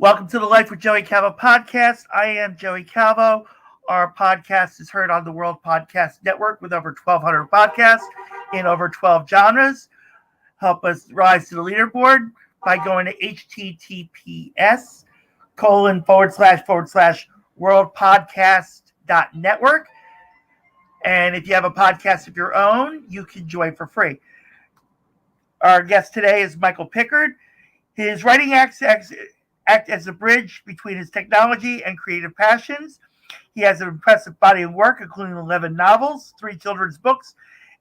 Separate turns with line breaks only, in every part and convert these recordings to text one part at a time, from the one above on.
Welcome to the Life with Joey Calvo podcast. I am Joey Calvo. Our podcast is heard on the World Podcast Network with over 1,200 podcasts in over 12 genres. Help us rise to the leaderboard by going to https://worldpodcast.network. And if you have a podcast of your own, you can join for free. Our guest today is Michael Pickard. His writing act as a bridge between his technology and creative passions. He has an impressive body of work, including 11 novels, 3 children's books,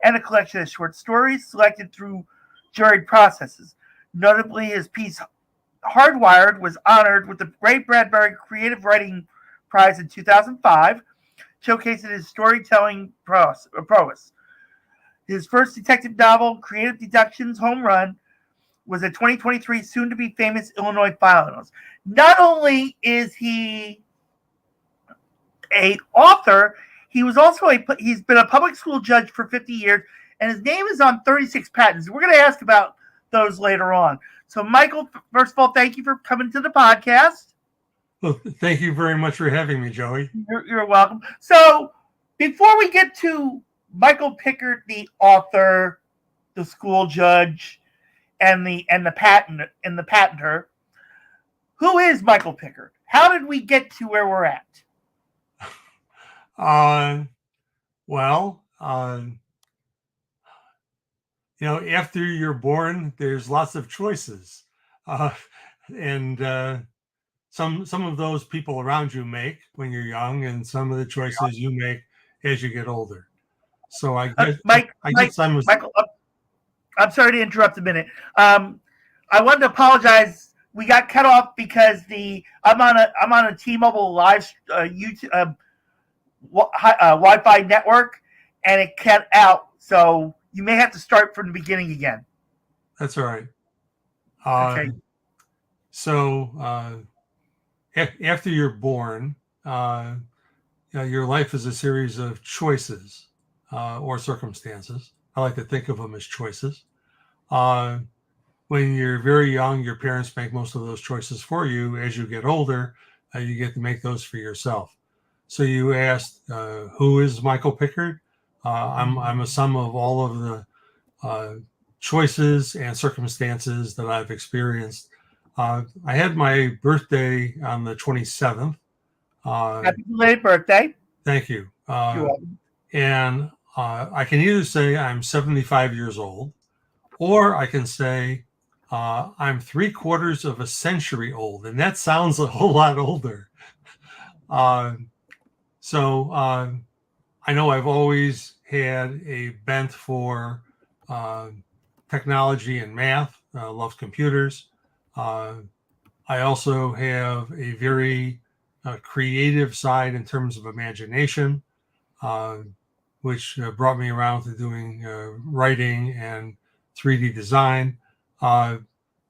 and a collection of short stories selected through juried processes. Notably, his piece, Hardwired, was honored with the Ray Bradbury Creative Writing Prize in 2005, showcasing his storytelling prowess. His first detective novel, Creative Deductions Home Run, was a 2023 soon-to-be famous Illinois finalist. Not only is he an author, he's been a public school judge for 50 years, and his name is on 36 patents. We're going to ask about those later on. So, Michael, first of all, thank you for coming to the podcast.
Well, thank you very much for having me, Joey.
You're welcome. So, before we get to Michael Pickard, the author, the school judge, and the patenter, who is Michael Pickard? How did we get to where we're at?
After you're born, there's lots of choices, and some of those people around you make when you're young, and some of the choices you make as you get older. So Michael, I'm sorry to interrupt a minute. I wanted to apologize. We got cut off because I'm on a T-Mobile live YouTube Wi-Fi network, and it cut out. So you may have to start from the beginning again. That's all right.
Okay.
So after you're born, your life is a series of choices or circumstances. I like to think of them as choices. When you're very young, your parents make most of those choices for you. As you get older, you get to make those for yourself. So you asked, who is Michael Pickard? I'm a sum of all of the choices and circumstances that I've experienced. I had my birthday on the 27th.
Happy belated birthday.
Thank you.
You're welcome.
And I can either say I'm 75 years old, or I can say I'm 3/4 of a century old, and that sounds a whole lot older. So I know I've always had a bent for technology and math. Love computers. I also have a very creative side in terms of imagination, which brought me around to doing writing and 3D design.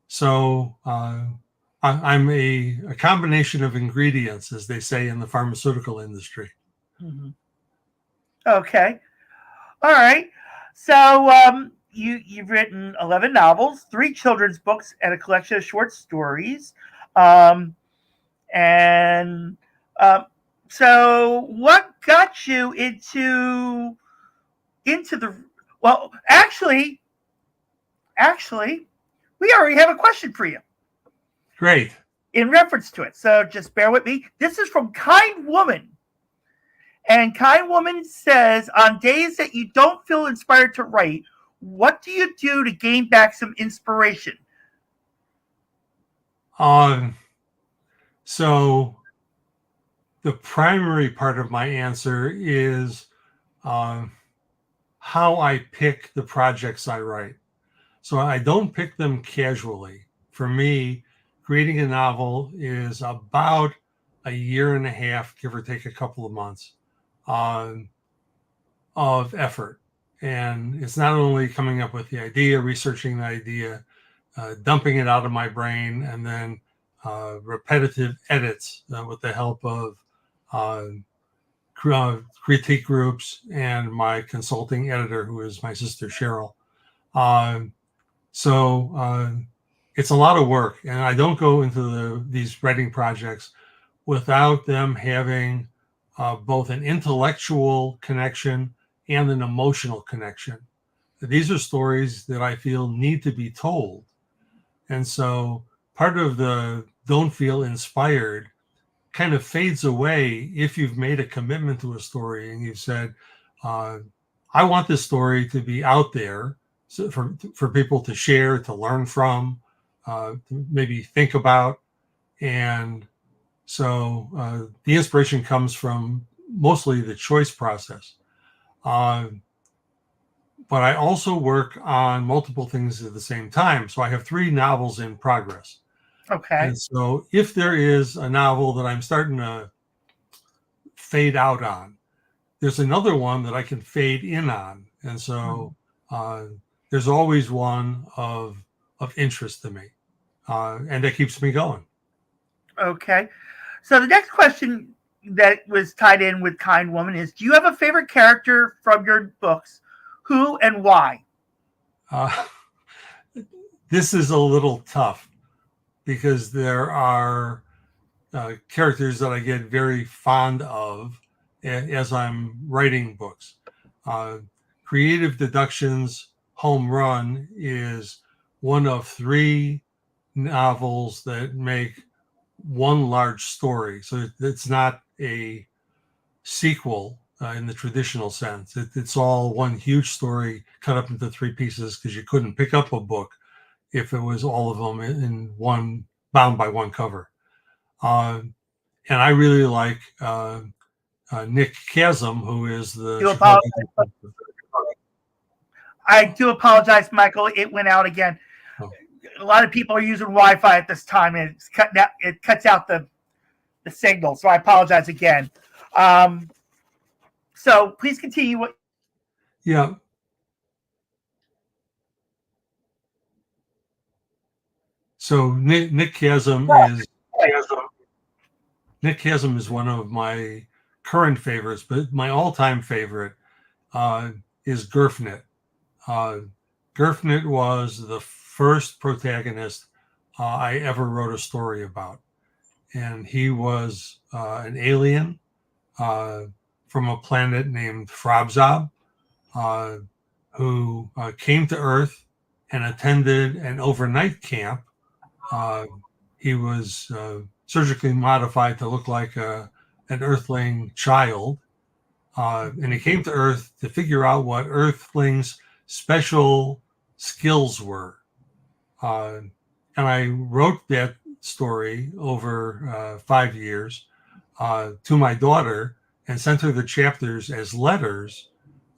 So I'm a combination of ingredients, as they say in the pharmaceutical industry.
Mm-hmm. Okay. All right. So you've written 11 novels, 3 children's books, and a collection of short stories. So what got you into the? Well, actually, we already have a question for you.
Great.
In reference to it, so just bear with me. This is from Kind Woman, and Kind Woman says, "On days that you don't feel inspired to write, what do you do to gain back some inspiration?"
So the primary part of my answer is how I pick the projects I write. So I don't pick them casually. For me, creating a novel is about a year and a half, give or take a couple of months, of effort. And it's not only coming up with the idea, researching the idea, dumping it out of my brain, and then repetitive edits with the help of critique groups and my consulting editor, who is my sister Cheryl. So it's a lot of work, and I don't go into these writing projects without them having both an intellectual connection and an emotional connection. These are stories that I feel need to be told. And so part of the don't feel inspired kind of fades away if you've made a commitment to a story and you've said, I want this story to be out there for people to share, to learn from, to maybe think about. And so the inspiration comes from mostly the choice process. But I also work on multiple things at the same time. So I have 3 novels in progress.
Okay.
And so if there is a novel that I'm starting to fade out on, there's another one that I can fade in on. And so there's always one of interest to me. And that keeps me going.
Okay. So the next question that was tied in with Kind Woman is, do you have a favorite character from your books? Who and why?
This is a little tough because there are characters that I get very fond of as I'm writing books. Creative Deductions Home Run is one of 3 novels that make one large story. So it's not a sequel in the traditional sense. It's all one huge story cut up into 3 pieces because you couldn't pick up a book if it was all of them in one, bound by one cover. And I really like Nick Chasm, who is the Chicago.
I do apologize, Michael. It went out again. Oh. A lot of people are using Wi-Fi at this time, and it cuts out the signal. So I apologize again. So please continue.
Yeah. So Nick Chasm is one of my current favorites, but my all-time favorite is Gurfnit. Gurfnit was the first protagonist I ever wrote a story about, and he was an alien from a planet named Frabzab, who came to Earth and attended an overnight camp. He was surgically modified to look like an Earthling child. And he came to Earth to figure out what Earthlings' special skills were. And I wrote that story over 5 years to my daughter and sent her the chapters as letters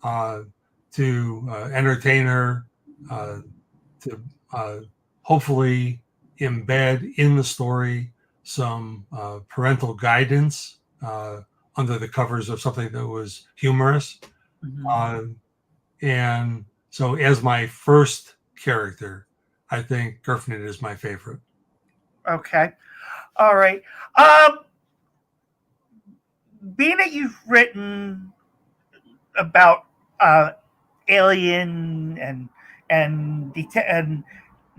to entertain her, to hopefully embed in the story some parental guidance under the covers of something that was humorous. Mm-hmm. And so as my first character, I think Gurfnit is my favorite.
Okay. All right. Being that you've written about alien and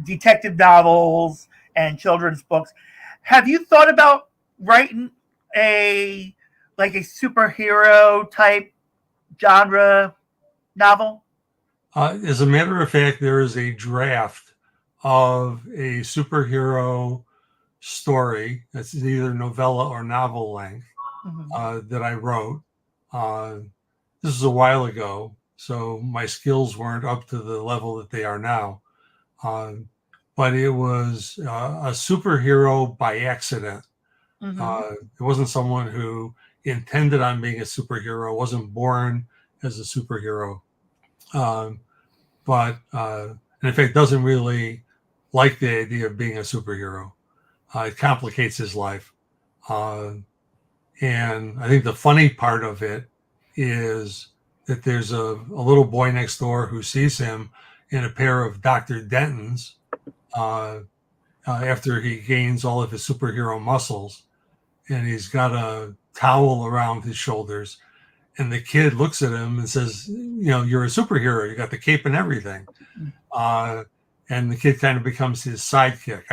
detective novels and children's books, have you thought about writing a superhero type genre novel?
As a matter of fact, there is a draft of a superhero story that's either novella or novel length that I wrote. This is a while ago, so my skills weren't up to the level that they are now. But it was a superhero by accident. It wasn't someone who intended on being a superhero, wasn't born as a superhero. But in fact, doesn't really like the idea of being a superhero. It complicates his life. And I think the funny part of it is that there's a little boy next door who sees him in a pair of Dr. Denton's after he gains all of his superhero muscles. And he's got a towel around his shoulders. And the kid looks at him and says, you're a superhero. You got the cape and everything. and the kid kind of becomes his sidekick.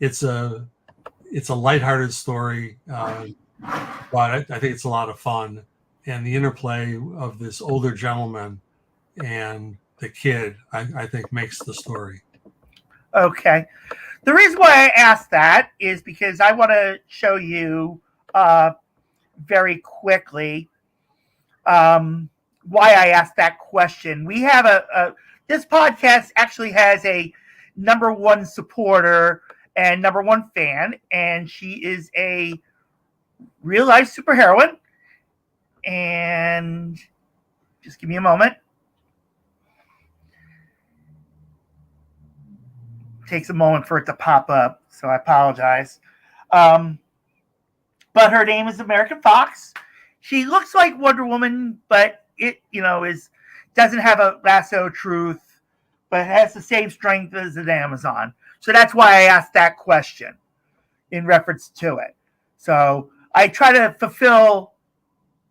It's a lighthearted story, but I think it's a lot of fun, and the interplay of this older gentleman and the kid, I think, makes the story.
Okay. The reason why I asked that is because I want to show you very quickly why I asked that question. We have this podcast actually has a number one supporter and number one fan, and she is a real life superheroine. And just give me a moment. Takes a moment for it to pop up, so I apologize. But her name is American Fox. She looks like Wonder Woman, but it doesn't have a lasso of truth, but it has the same strength as an Amazon. So that's why I asked that question in reference to it. So I try to fulfill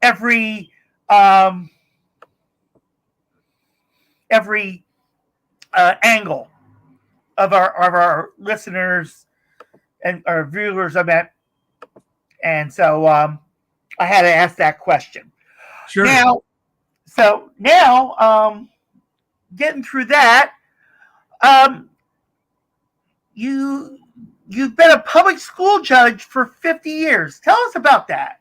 every angle of our listeners and our viewers, and so I had to ask that question.
Sure.
Now, getting through that, you've been a public school judge for 50 years. Tell us about that.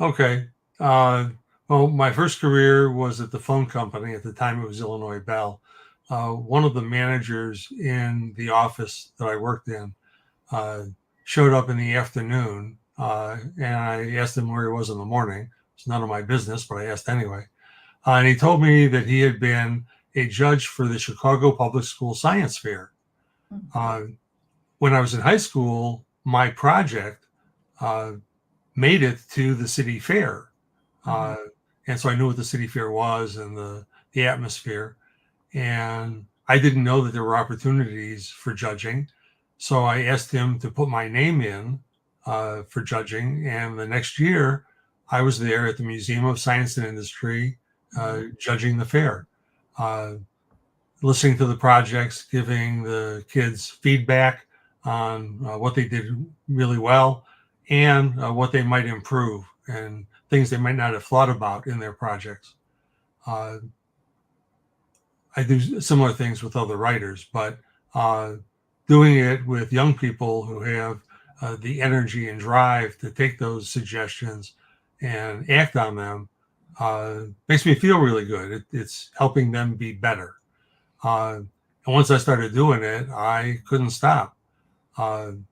Okay. Well, my first career was at the phone company. At the time, it was Illinois Bell. One of the managers in the office that I worked in showed up in the afternoon, and I asked him where he was in the morning. It's none of my business, but I asked anyway. And he told me that he had been a judge for the Chicago Public School Science Fair. When I was in high school, my project made it to the city fair. And so I knew what the city fair was and the atmosphere. And I didn't know that there were opportunities for judging. So I asked him to put my name in for judging. And the next year, I was there at the Museum of Science and Industry judging the fair, listening to the projects, giving the kids feedback on what they did really well and what they might improve and things they might not have thought about in their projects. I do similar things with other writers, but doing it with young people who have the energy and drive to take those suggestions and act on them makes me feel really good. It's helping them be better. And once I started doing it, I couldn't stop. And,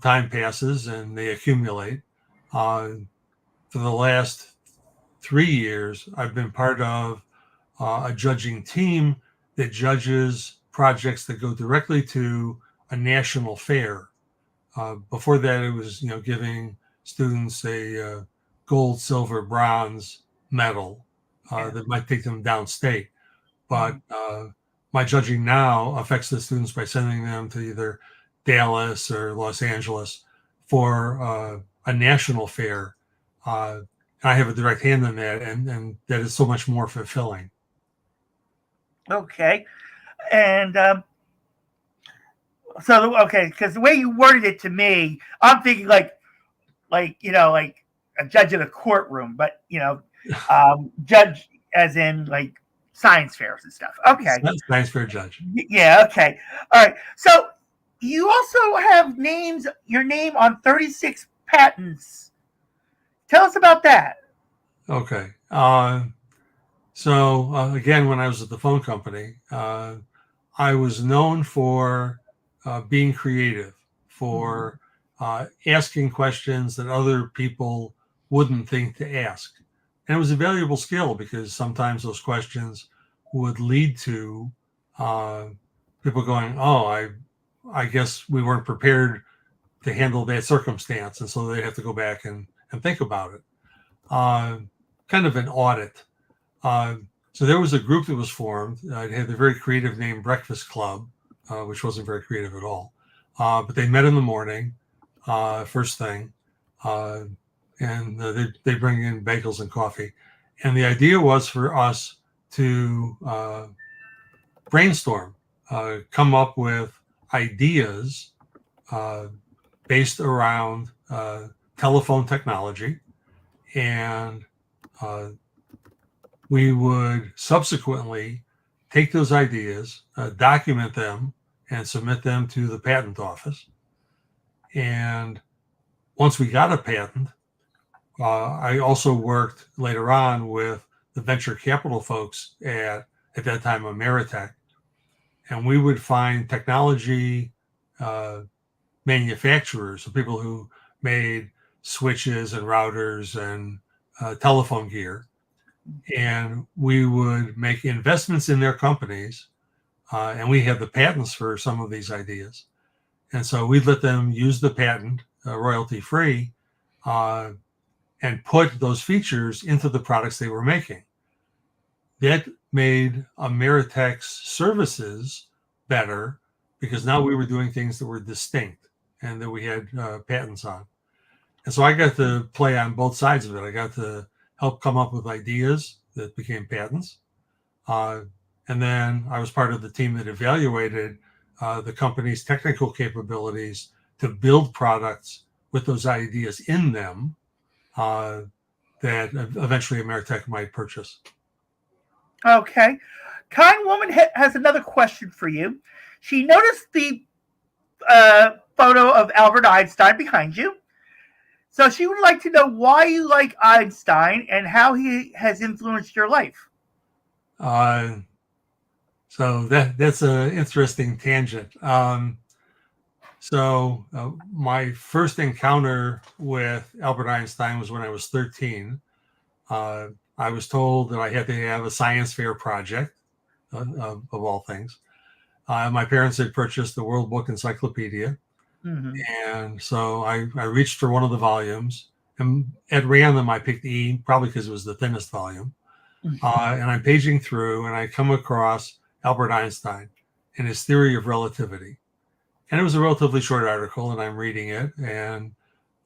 time passes and they accumulate. For the last 3 years, I've been part of a judging team that judges projects that go directly to a national fair. Before that, it was, giving students a gold, silver, bronze medal that might take them downstate. But my judging now affects the students by sending them to either Dallas or Los Angeles for a national fair. I have a direct hand in that, and that is so much more fulfilling.
Okay. And because the way you worded it to me, I'm thinking like a judge in a courtroom, but judge as in like science fairs and stuff. Okay.
Science fair judge.
Yeah. Okay. All right. So you also have your name on 36 patents. Tell us about that.
Okay. So again, when I was at the phone company, I was known for being creative, for asking questions that other people wouldn't think to ask. And it was a valuable skill because sometimes those questions would lead to people going, oh, I guess we weren't prepared to handle that circumstance. And so they have to go back and think about it. Kind of an audit. So there was a group that was formed. It had the very creative name Breakfast Club, which wasn't very creative at all. But they met in the morning, first thing, and they bring in bagels and coffee. And the idea was for us to brainstorm come up with ideas based around telephone technology, and we would subsequently take those ideas, document them, and submit them to the patent office. And once we got a patent, I also worked later on with the venture capital folks at that time, Ameritech, and we would find technology manufacturers, so people who made switches and routers and telephone gear, and we would make investments in their companies, and we had the patents for some of these ideas, and so we'd let them use the patent royalty free, and put those features into the products they were making. That made Ameritech's services better because now we were doing things that were distinct and that we had patents on. And so I got to play on both sides of it. I got to help come up with ideas that became patents. And then I was part of the team that evaluated the company's technical capabilities to build products with those ideas in them that eventually Ameritech might purchase.
Okay. Kind Woman has another question for you. She noticed the photo of Albert Einstein behind you. So she would like to know why you like Einstein and how he has influenced your life.
So that's an interesting tangent. My first encounter with Albert Einstein was when I was 13. I was told that I had to have a science fair project, of all things. My parents had purchased the World Book Encyclopedia. Mm-hmm. And so I reached for one of the volumes, and at random I picked E, probably because it was the thinnest volume. Mm-hmm. And I'm paging through, and I come across Albert Einstein and his theory of relativity. And it was a relatively short article, and I'm reading it. And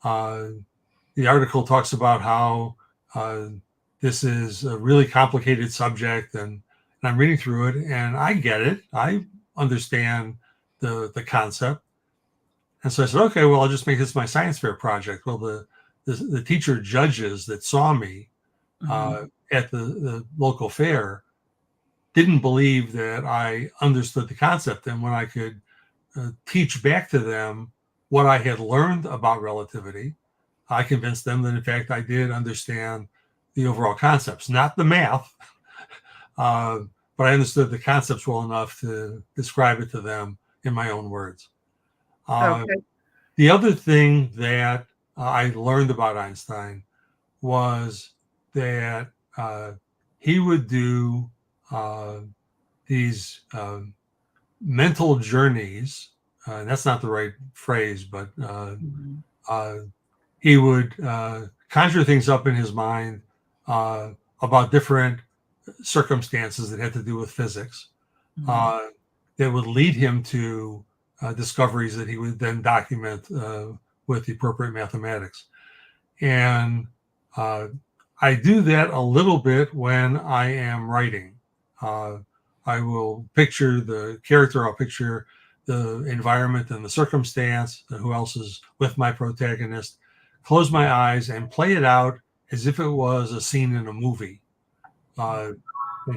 the article talks about how this is a really complicated subject, and I'm reading through it, and I get it. I understand the concept. And so I said, okay, well, I'll just make this my science fair project. Well, the teacher judges that saw me at the local fair didn't believe that I understood the concept. And when I could teach back to them what I had learned about relativity, I convinced them that, in fact, I did understand the overall concepts, not the math, but I understood the concepts well enough to describe it to them in my own words. Okay. The other thing that I learned about Einstein was that he would do these mental journeys, and that's not the right phrase, but he would conjure things up in his mind about different circumstances that had to do with physics that would lead him to discoveries that he would then document with the appropriate mathematics. And I do that a little bit when I am writing. I will picture the character, I'll picture the environment and the circumstance, who else is with my protagonist, close my eyes and play it out as if it was a scene in a movie. And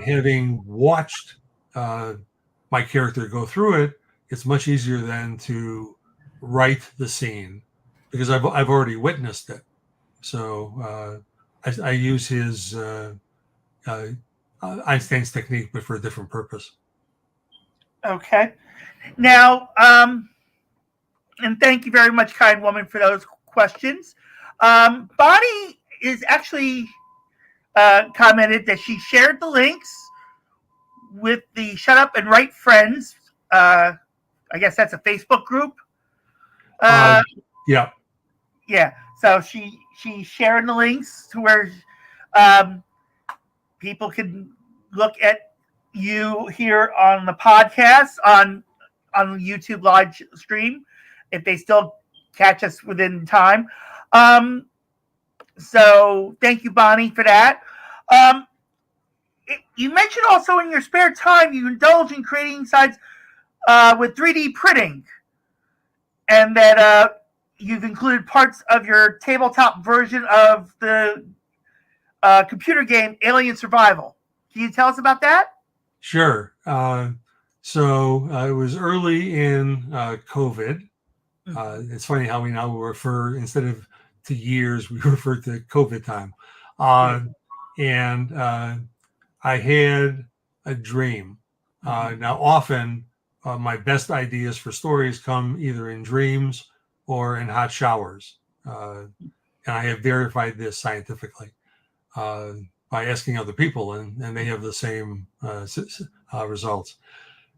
having watched my character go through it, it's much easier then to write the scene because I've already witnessed it. So I use his Einstein's technique, but for a different purpose.
Okay. Now, and thank you very much, Kind Woman, for those questions. Bonnie is actually commented that she shared the links with the Shut Up and Write Friends. I guess that's a Facebook group.
Yeah.
Yeah. So she's sharing the links to where people can look at you here on the podcast on the YouTube live stream if they still catch us within time. So thank you, Bonnie, for that. You mentioned also in your spare time you indulge in creating sites with 3D printing, and that you've included parts of your tabletop version of the computer game Alien Survival. Can you tell us about that?
Sure. So it was early in COVID. It's funny how we now refer, instead of to years, we refer to COVID time. And I had a dream. Now, often my best ideas for stories come either in dreams or in hot showers. And I have verified this scientifically by asking other people, and they have the same results.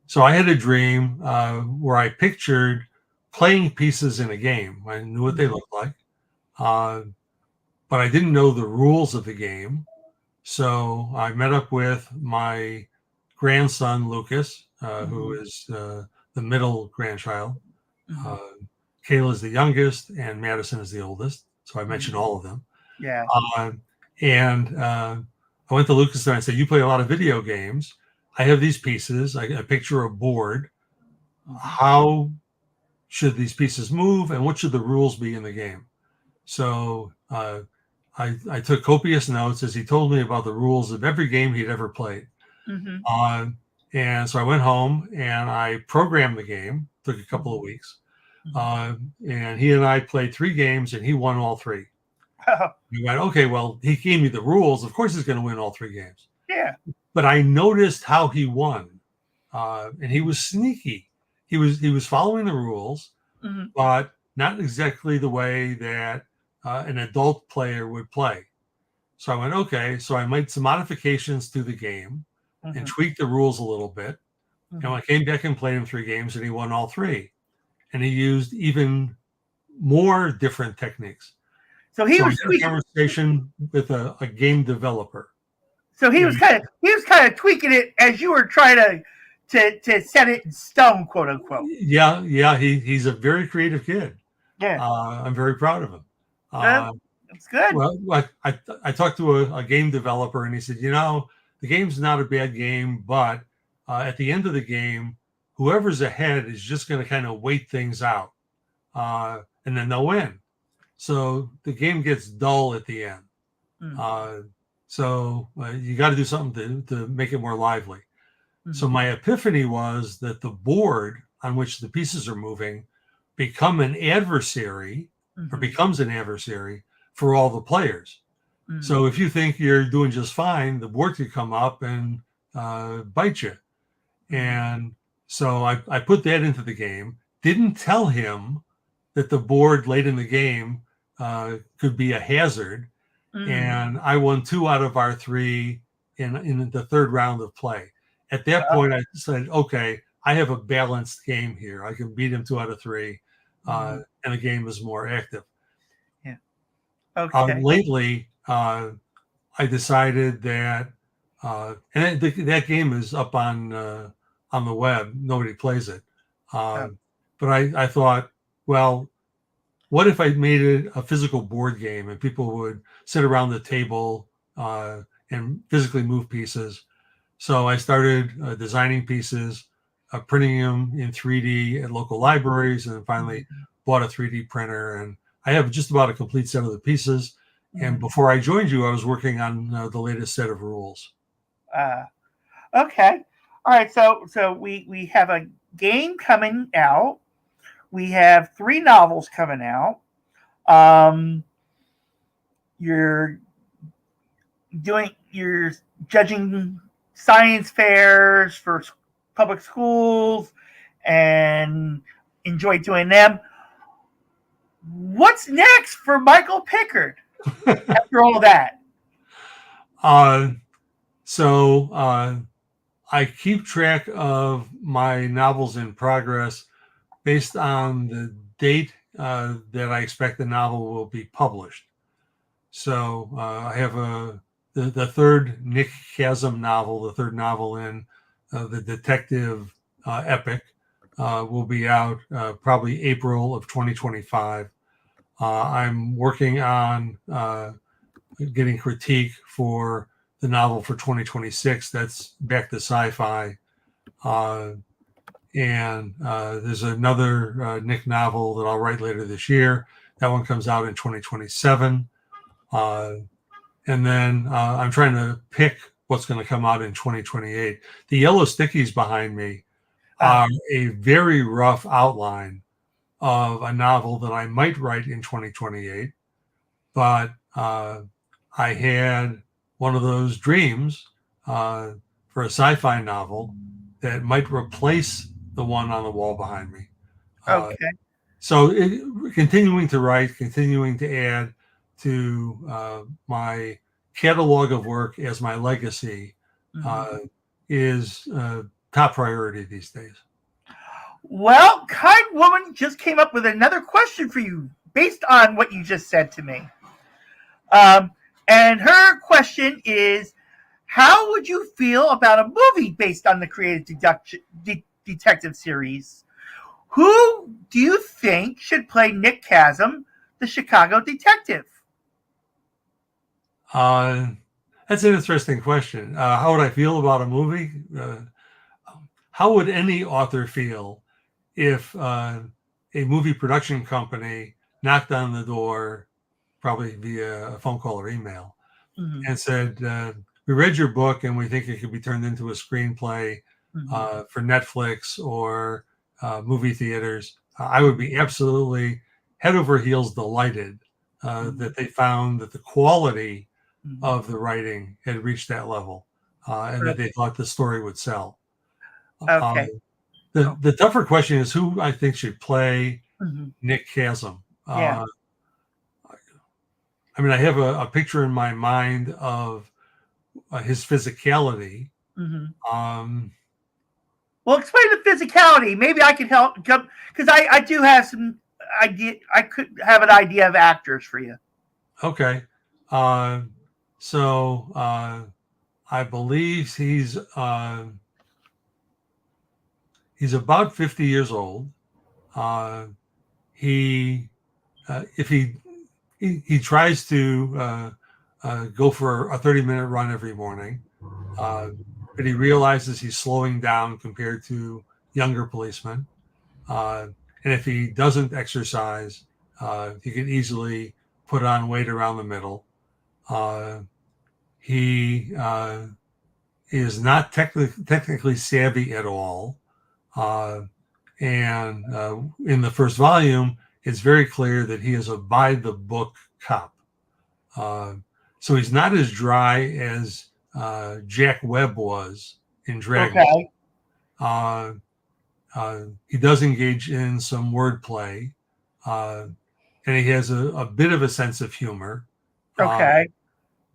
So I had a dream where I pictured playing pieces in a game. I knew what they looked like, but I didn't know the rules of the game. So I met up with my grandson, Lucas, who is the middle grandchild. Kayla is the youngest, and Madison is the oldest. So I mentioned all of them.
Yeah.
And I went to Lucas and I said, "You play a lot of video games. I have these pieces. I picture a board. How should these pieces move, and what should the rules be in the game?" So I took copious notes as he told me about the rules of every game he'd ever played. And so I went home and I programmed the game. Took a couple of weeks. And he and I played 3 games, and he won all 3. We went, okay, well, he gave me the rules. Of course he's going to win all 3 games.
Yeah.
But I noticed how he won. And he was sneaky. He was following the rules, but not exactly the way that an adult player would play. So I went, okay. So I made some modifications to the game and tweaked the rules a little bit. And I came back and played him 3 games, and he won all 3. And he used even more different techniques.
So he was
tweaking. A conversation with a game developer.
So he was kind of tweaking it as you were trying to set it in stone, quote unquote.
Yeah. He's a very creative kid.
Yeah.
I'm very proud of him.
That's good.
Well, I talked to a game developer, and he said, the game's not a bad game, but at the end of the game, whoever's ahead is just going to kind of wait things out, and then they'll win. So the game gets dull at the end. So you got to do something to make it more lively. So my epiphany was that the board on which the pieces are moving becomes an adversary for all the players. So if you think you're doing just fine, the board could come up and bite you. And so I put that into the game, didn't tell him that the board late in the game could be a hazard. And I won 2 out of our 3 in the 3rd round of play. At that point, I said, okay, I have a balanced game here. I can beat him 2 out of 3, and the game is more active.
Yeah. Okay.
Lately, I decided that, and that game is up on the web. Nobody plays it. But I thought, well, what if I made it a physical board game and people would sit around the table and physically move pieces? So I started designing pieces, printing them in 3D at local libraries, and then finally bought a 3D printer. And I have just about a complete set of the pieces. And before I joined you, I was working on the latest set of rules.
Okay. All right. So we have a game coming out. We have 3 novels coming out. You're judging science fairs for public schools and enjoy doing them. What's next for Michael Pickard after all that?
So I keep track of my novels in progress based on the date that I expect the novel will be published. So I have the 3rd Nick Chasm novel, the 3rd novel in the detective epic, will be out probably April of 2025. I'm working on getting critique for the novel for 2026. That's back to sci-fi. And there's another Nick novel that I'll write later this year. That one comes out in 2027. And then I'm trying to pick what's going to come out in 2028. The yellow stickies behind me are a very rough outline of a novel that I might write in 2028. But I had one of those dreams for a sci-fi novel that might replace the one on the wall behind me.
Okay.
So continuing to write, continuing to add to my catalog of work as my legacy is top priority these days.
Well, Kind Woman just came up with another question for you based on what you just said to me. And her question is, how would you feel about a movie based on the creative detective series? Who do you think should play Nick Chasm, the Chicago detective?
That's an interesting question. How would I feel about a movie? How would any author feel if a movie production company knocked on the door, probably via a phone call or email, and said, we read your book and we think it could be turned into a screenplay for Netflix or movie theaters? I would be absolutely head over heels delighted that they found that the quality of the writing had reached that level and that they thought the story would sell.
Okay.
The tougher question is who I think should play Nick Chasm.
Yeah.
I mean, I have a picture in my mind of his physicality.
Well, explain the physicality. Maybe I can help because I do have some idea. I could have an idea of actors for you.
Okay. So I believe he's about 50 years old. If he tries to go for a 30-minute run every morning, but he realizes he's slowing down compared to younger policemen. And if he doesn't exercise, he can easily put on weight around the middle. He is not technically savvy at all. And in the first volume, it's very clear that he is a by-the-book cop. So he's not as dry as Jack Webb was in Dragnet. Okay. He does engage in some wordplay, and he has a bit of a sense of humor.
Okay.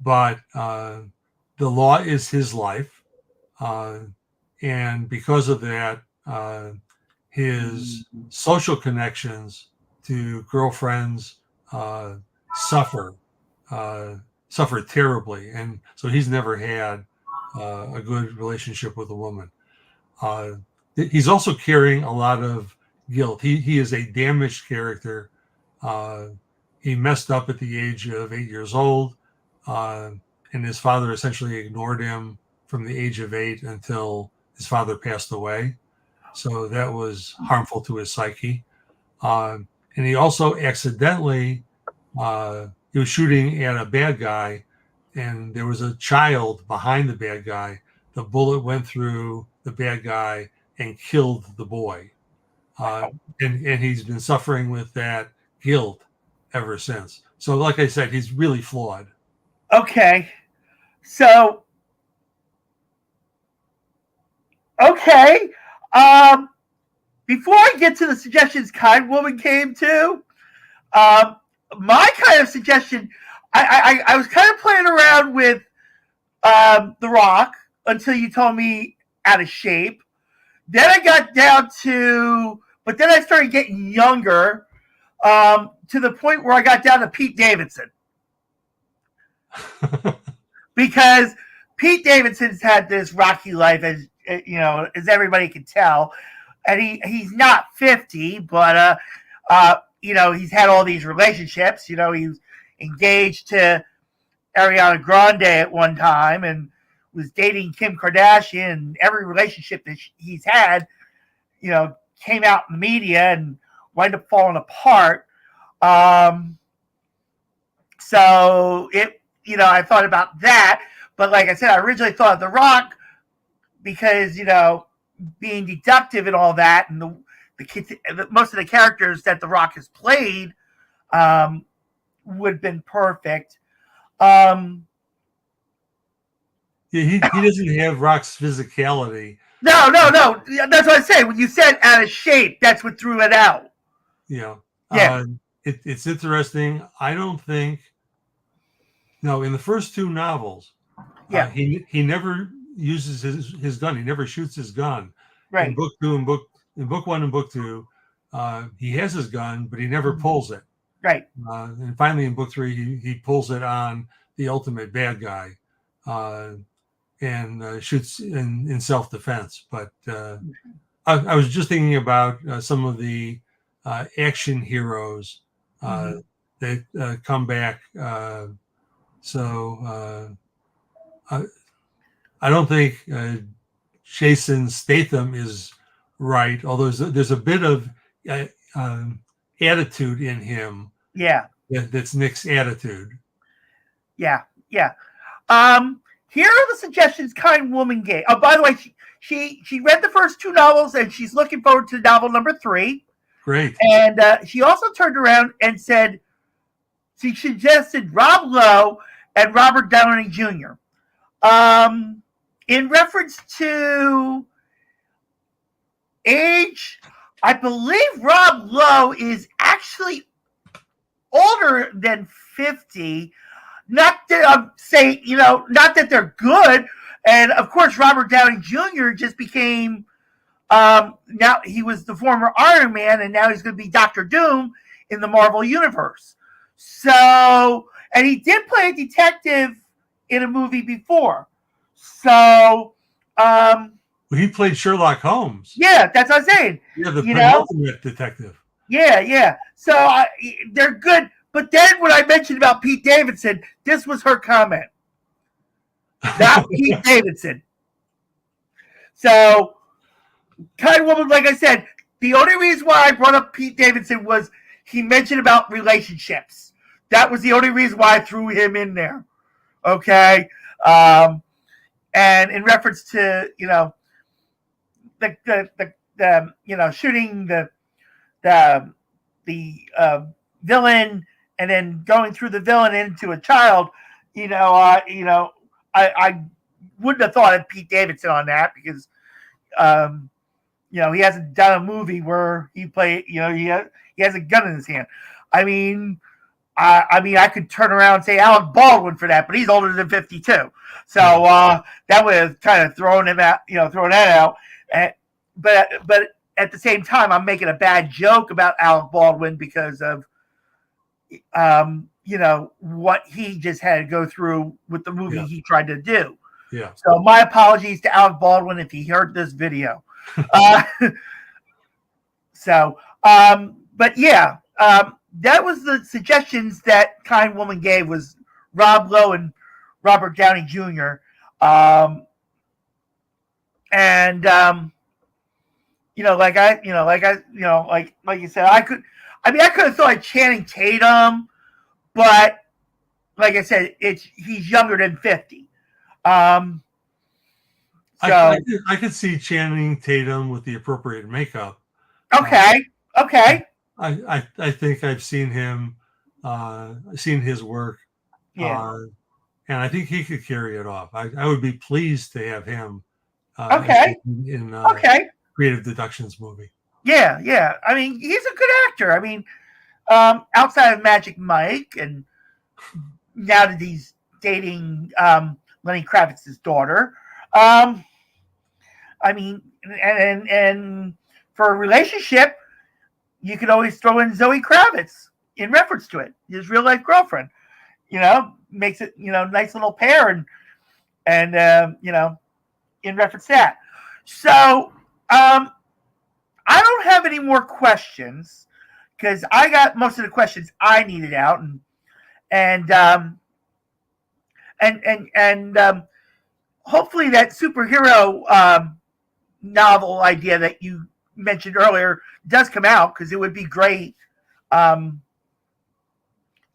But the law is his life. And because of that, his social connections to girlfriends suffer terribly. And so he's never had a good relationship with a woman. He's also carrying a lot of guilt. He is a damaged character. He messed up at the age of 8 years old, and his father essentially ignored him from the age of 8 until his father passed away. So that was harmful to his psyche. And he also accidentally, he was shooting at a bad guy, and there was a child behind the bad guy. The bullet went through the bad guy and killed the boy. And he's been suffering with that guilt ever since. So like I said, he's really flawed.
Okay. So, okay. Before I get to the suggestions Kind Woman came to, my kind of suggestion, I was kind of playing around with The Rock until you told me out of shape. Then I got down to, but then I started getting younger to the point where I got down to Pete Davidson. Because Pete Davidson's had this rocky life, as as everybody can tell, and he's not 50, but he's had all these relationships. He was engaged to Ariana Grande at one time and was dating Kim Kardashian. And every relationship that he's had, came out in the media and wound up falling apart. So I thought about that, but like I said, I originally thought of The Rock because being deductive and all that, and the kids, most of the characters that The Rock has played would have been perfect.
He doesn't have Rock's physicality.
No. That's what I say. When you said out of shape, that's what threw it out.
Yeah.
Yeah.
It's interesting. I don't think. No, in the first two novels, he never uses his gun. He never shoots his gun.
Right.
In book one and book two, he has his gun, but he never pulls it.
Right.
And finally, in book three, he pulls it on the ultimate bad guy, and shoots in self-defense. But I was just thinking about some of the action heroes that come back. So I don't think Jason Statham is right, although there's a bit of attitude in him.
Yeah.
That's Nick's attitude.
Yeah. Here are the suggestions Kind Woman gave. Oh, by the way, she read the first two novels and she's looking forward to novel number 3.
Great.
And she also turned around and said she suggested Rob Lowe and Robert Downey Jr. In reference to age, I believe Rob Lowe is actually older than 50. Not that I'm saying, not that they're good. And of course, Robert Downey Jr. just became, now he was the former Iron Man, and now he's going to be Doctor Doom in the Marvel Universe. So, and he did play a detective in a movie before. So,
he played Sherlock Holmes.
Yeah, that's what I'm saying.
Yeah, the penultimate detective.
Yeah. So they're good. But then when I mentioned about Pete Davidson, this was her comment. Not Pete Davidson. So, Kind Woman, like I said, the only reason why I brought up Pete Davidson was he mentioned about relationships. That was the only reason why I threw him in there. Okay? And in reference to, the shooting the villain and then going through the villain into a child, I wouldn't have thought of Pete Davidson on that because, he hasn't done a movie where he played, he has a gun in his hand. I mean, I could turn around and say Alec Baldwin for that, but he's older than 52. So that would have kind of thrown him out, throwing that out. But at the same time, I'm making a bad joke about Alec Baldwin because of, what he just had to go through with the movie he tried to do.
Yeah.
So my apologies to Alec Baldwin if he heard this video. But yeah, that was the suggestions that Kind Woman gave was Rob Lowe and Robert Downey Jr. Like you said, I could have thought of Channing Tatum, but like I said, he's younger than 50.
I could see Channing Tatum with the appropriate makeup.
Okay.
I think I've seen him, seen his work.
Yeah.
And I think he could carry it off. I would be pleased to have him in Creative Deductions movie.
Yeah. I mean, he's a good actor. I mean, outside of Magic Mike, and now that he's dating Lenny Kravitz's daughter, I mean, and for a relationship, you could always throw in Zoe Kravitz in reference to it, his real life girlfriend. Makes it nice little pair, and in reference to that. So I don't have any more questions because I got most of the questions I needed out, and hopefully that superhero novel idea that you mentioned earlier does come out, because it would be great to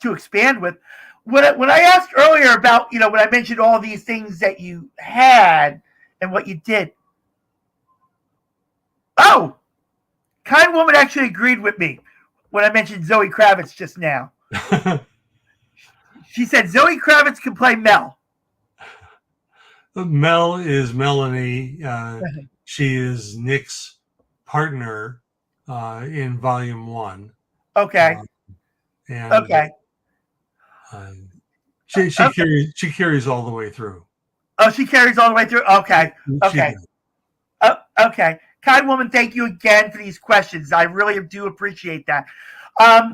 expand with. When I asked earlier about, when I mentioned all these things that you had and what you did, oh, Kind Woman actually agreed with me when I mentioned Zoe Kravitz just now. She said Zoe Kravitz can play Mel.
Mel is Melanie. She is Nick's partner in Volume 1.
Okay.
And
okay.
She carries all the way through.
Oh, she carries all the way through. Okay. Okay. Okay. Kind Woman, thank you again for these questions. I really do appreciate that.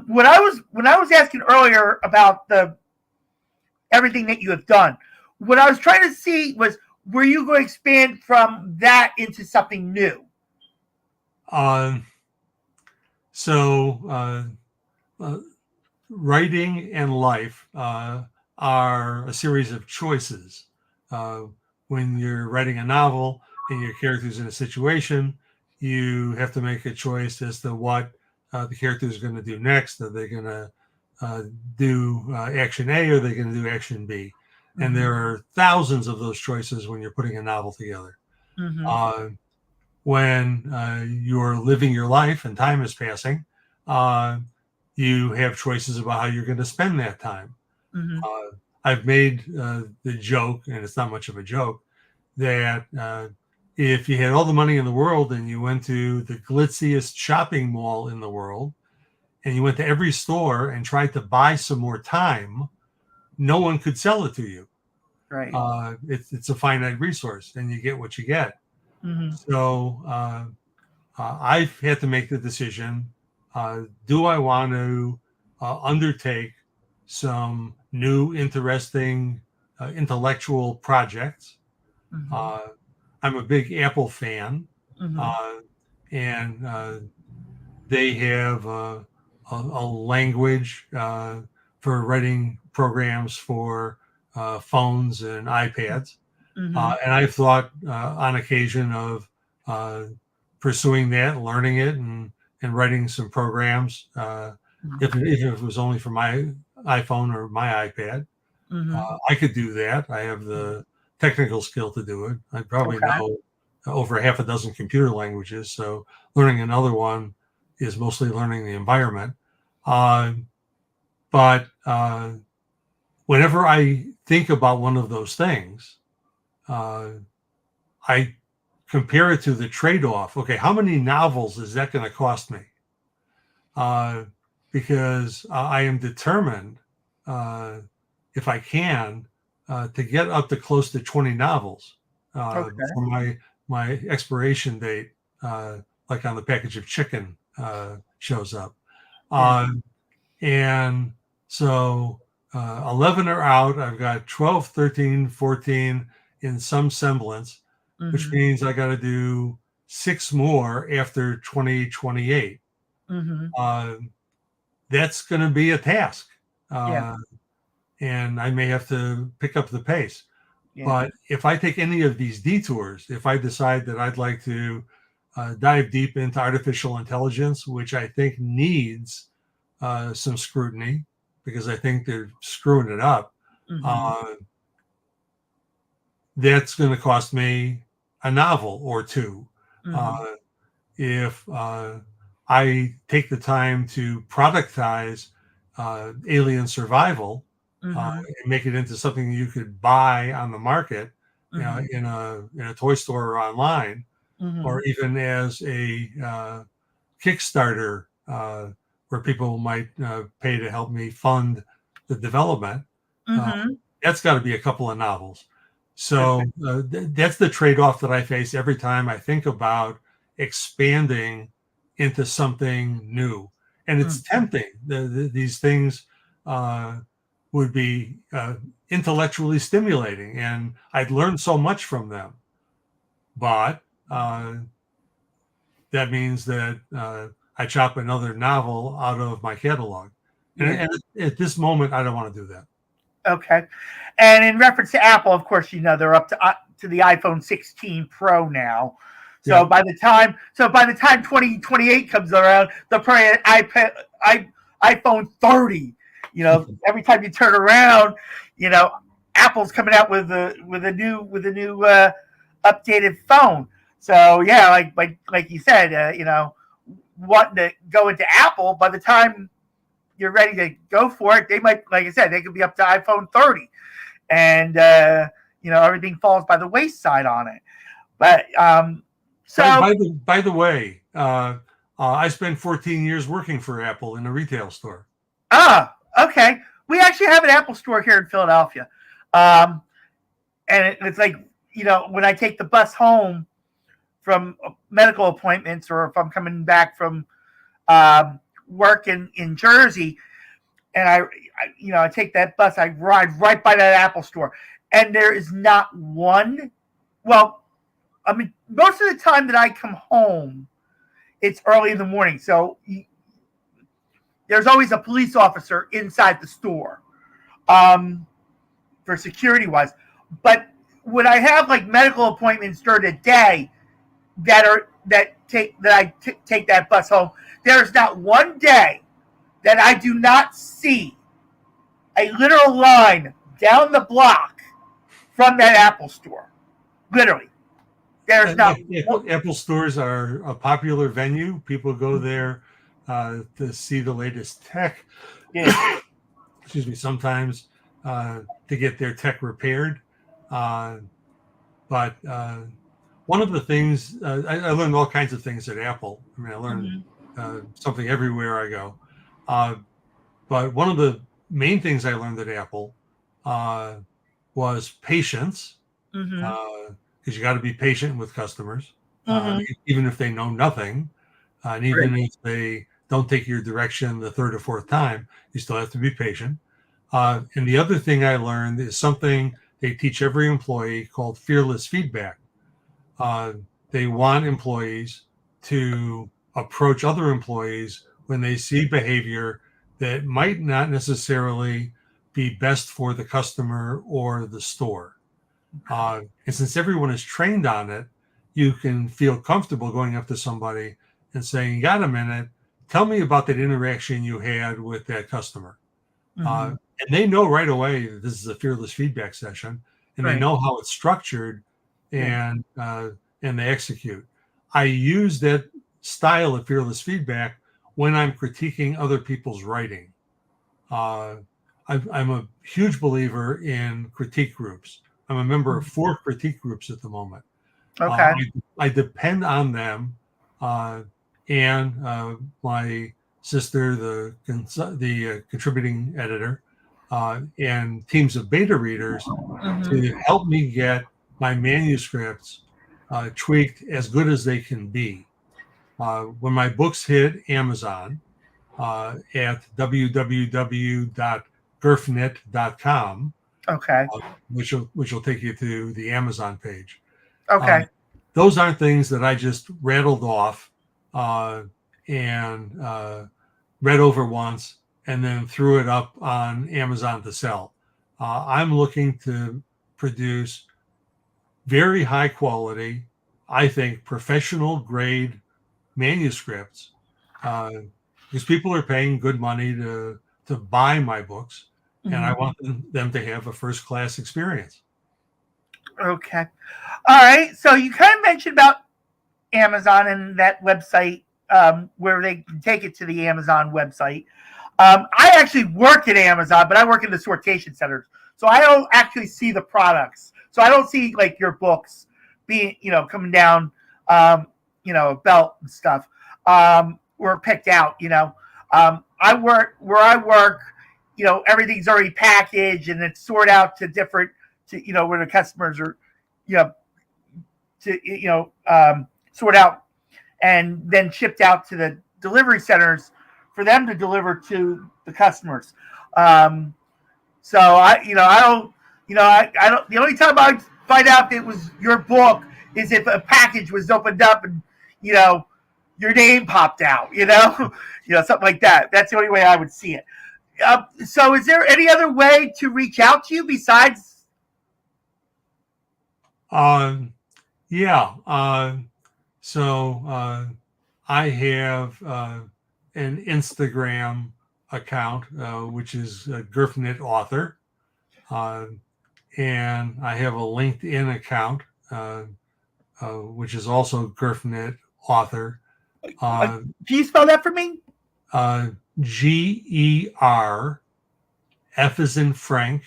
When I was asking earlier about everything that you have done, what I was trying to see was, were you going to expand from that into something new?
Writing and life are a series of choices. When you're writing a novel and your character's in a situation, you have to make a choice as to what the character is going to do next. Are they going to do action A, or are they going to do action B? Mm-hmm. And there are thousands of those choices when you're putting a novel together. Mm-hmm. When you're living your life and time is passing, you have choices about how you're going to spend that time. Mm-hmm. I've made the joke, and it's not much of a joke, that if you had all the money in the world and you went to the glitziest shopping mall in the world, and you went to every store and tried to buy some more time, no one could sell it to you.
Right.
It's a finite resource, and you get what you get. Mm-hmm. So I've had to make the decision, do I want to undertake some new, interesting, intellectual projects? Mm-hmm. I'm a big Apple fan, mm-hmm. And they have a language for writing programs for phones and iPads. Mm-hmm. And I've thought on occasion of pursuing that, learning it, and writing some programs, mm-hmm. if it was only for my iPhone or my iPad. Mm-hmm. I could do that. I have the technical skill to do it. I probably know over half a dozen computer languages, so learning another one is mostly learning the environment. But whenever I think about one of those things, I compare it to the trade-off. Okay, how many novels is that going to cost me? Because I am determined, if I can, to get up to close to 20 novels for my expiration date, like on the package of chicken shows up. And so 11 are out. I've got 12, 13, 14 in some semblance, mm-hmm. which means I got to do 6 more after 2028. Mm-hmm. That's going to be a task. And I may have to pick up the pace. Yeah. But if I take any of these detours, if I decide that I'd like to dive deep into artificial intelligence, which I think needs some scrutiny, because I think they're screwing it up, mm-hmm. That's going to cost me a novel or two. Mm-hmm. If I take the time to productize alien survival, mm-hmm. And make it into something you could buy on the market, mm-hmm. in a toy store or online, mm-hmm. or even as a Kickstarter, where people might pay to help me fund the development. Mm-hmm. That's got to be a couple of novels. So that's the trade-off that I face every time I think about expanding into something new. And it's mm-hmm. tempting. These things would be intellectually stimulating, and I'd learn so much from them. But that means that I chop another novel out of my catalog. And at this moment, I don't want to do that.
Okay. And in reference to Apple, of course, they're up to the iPhone 16 Pro now. So by the time 2028 comes around, they'll probably iPhone 30. Every time you turn around, Apple's coming out with a new updated phone. So yeah, like you said, wanting to go into Apple, by the time you're ready to go for it, they might, like I said, they could be up to iPhone 30, and everything falls by the wayside on it. But so
by the way, I spent 14 years working for Apple in a retail store.
Okay. We actually have an Apple store here in Philadelphia, and it's like, when I take the bus home from medical appointments, or if I'm coming back from work in Jersey, and I take that bus, I ride right by that Apple store, and there is not one. Well, I mean, most of the time that I come home, it's early in the morning, so there's always a police officer inside the store, for security wise. But when I have like medical appointments during the day that I take that bus home, there's not one day that I do not see a literal line down the block from that Apple store. Literally. There's not.
Apple stores are a popular venue. People go there to see the latest tech.
Yeah.
Excuse me. Sometimes to get their tech repaired. But one of the things I learned all kinds of things at Apple. I mean, I learned something everywhere I go. But one of the main things I learned at Apple was patience. Because you got to be patient with customers, even if they know nothing, and even if they don't take your direction the third or fourth time, you still have to be patient. And the other thing I learned is something they teach every employee called fearless feedback. They want employees to approach other employees when they see behavior that might not necessarily be best for the customer or the store. And since everyone is trained on it, you can feel comfortable going up to somebody and saying, "Got a minute? Tell me about that interaction you had with that customer." And they know right away that this is a fearless feedback session, and they know how it's structured, and they execute. I use that style of fearless feedback when I'm critiquing other people's writing. I'm a huge believer in critique groups. I'm a member of 4 critique groups at the moment.
Okay.
I depend on them and my sister, the contributing editor, and teams of beta readers to help me get my manuscripts tweaked as good as they can be. When my books hit Amazon at www.gerfnet.com,
okay,
which will take you to the Amazon page.
Okay.
Those aren't things that I just rattled off and read over once and then threw it up on Amazon to sell. I'm looking to produce very high quality, I think, professional grade manuscripts because people are paying good money to buy my books, and I want them to have a first class experience.
Okay. All right. So you kind of mentioned about Amazon and that website where they can take it to the Amazon website. I actually work at Amazon, but I work in the sortation centers. So I don't actually see the products. So I don't see like your books being, coming down, a belt and stuff, or picked out, I work where I work, everything's already packaged and it's sorted out to different, where the customers are, sort out and then shipped out to the delivery centers for them to deliver to the customers. So I don't, the only time I find out it was your book is if a package was opened up and, your name popped out, something like that. That's the only way I would see it. So is there any other way to reach out to you besides?
Yeah. So I have an Instagram account, which is Gurfnit Author. And I have a LinkedIn account, which is also Gurfnit Author.
Can you spell that for me?
GER, F as in Frank,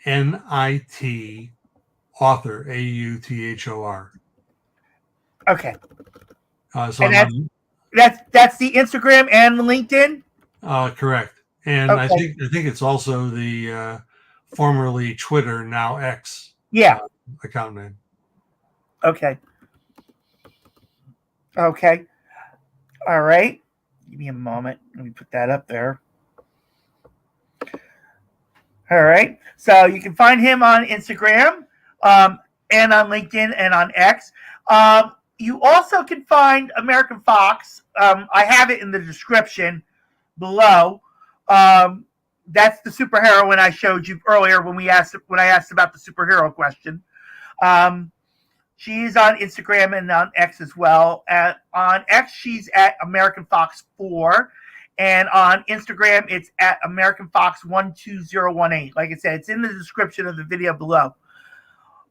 NIT, Author, AUTHOR.
Okay.
So
And that's the Instagram and the LinkedIn?
correct. And
Okay.
I think it's also the formerly Twitter, now X account name.
Okay. Okay. All right. Give me a moment. Let me put that up there. All right. So you can find him on Instagram and on LinkedIn and on X. You also can find American Fox. I have it in the description below. That's the superheroine I showed you earlier when I asked about the superhero question. She's on Instagram and on X as well. On X, she's at American Fox 4. And on Instagram, it's at American Fox 12018. Like I said, it's in the description of the video below.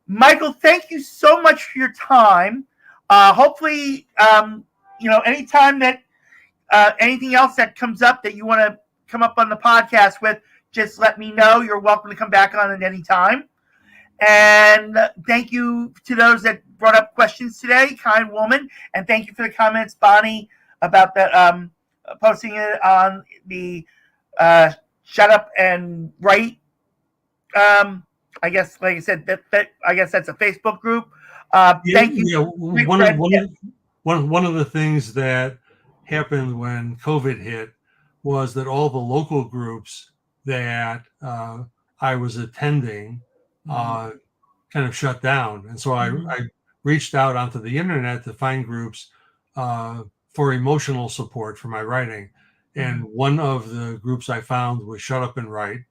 Michael, thank you so much for your time. Hopefully, anytime that anything else that comes up that you want to come up on the podcast with, just let me know. You're welcome to come back on at any time. And thank you to those that brought up questions today, kind woman. And thank you for the comments, Bonnie, about the posting it on the Shut Up and Write. I guess, like I said, that I guess that's a Facebook group. Thank you.
Yeah, one of the things that happened when COVID hit was that all the local groups that I was attending kind of shut down. And so I reached out onto the internet to find groups for emotional support for my writing. And one of the groups I found was Shut Up and Write.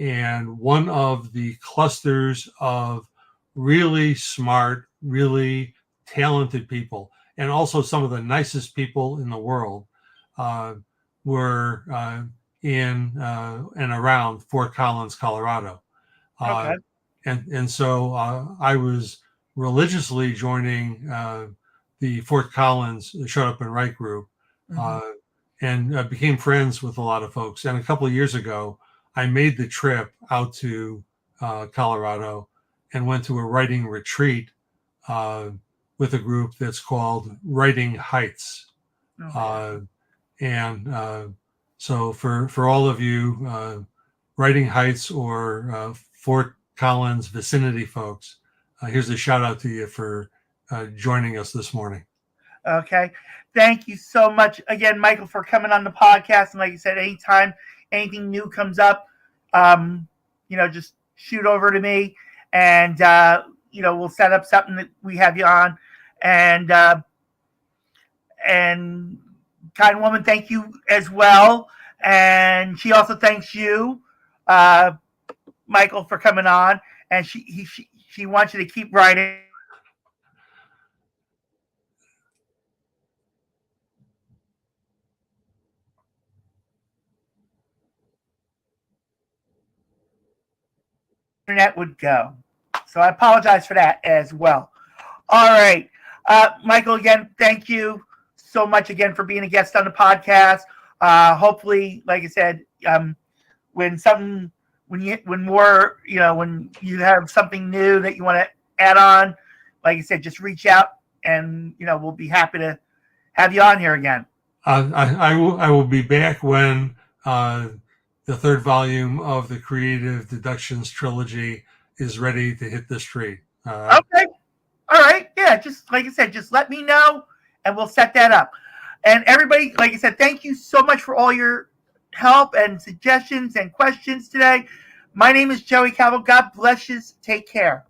And one of the clusters of really smart, really talented people, and also some of the nicest people in the world were in and around Fort Collins, Colorado.
Okay.
And so I was religiously joining the Fort Collins Shut Up and Write group, and became friends with a lot of folks. And a couple of years ago, I made the trip out to Colorado and went to a writing retreat with a group that's called Writing Heights. So for all of you Writing Heights or Fort Collins vicinity folks, here's a shout out to you for joining us this morning.
Okay. Thank you so much again, Michael, for coming on the podcast. And like you said, anytime anything new comes up, just shoot over to me, and we'll set up something that we have you on. And kind woman, thank you as well. And she also thanks you, Michael, for coming on. And she wants you to keep writing. Internet would go. So I apologize for that as well. All right. Michael, again, thank you so much again for being a guest on the podcast. Hopefully, like I said, when you have something new that you want to add on, like I said, just reach out and we'll be happy to have you on here again.
I will be back when the third volume of the Creative Deductions trilogy is ready to hit the street.
Okay. All right. Yeah. Just like I said, just let me know and we'll set that up. And everybody, like I said, thank you so much for all your help and suggestions and questions today. My name is Joey Calvo. God bless you. Take care.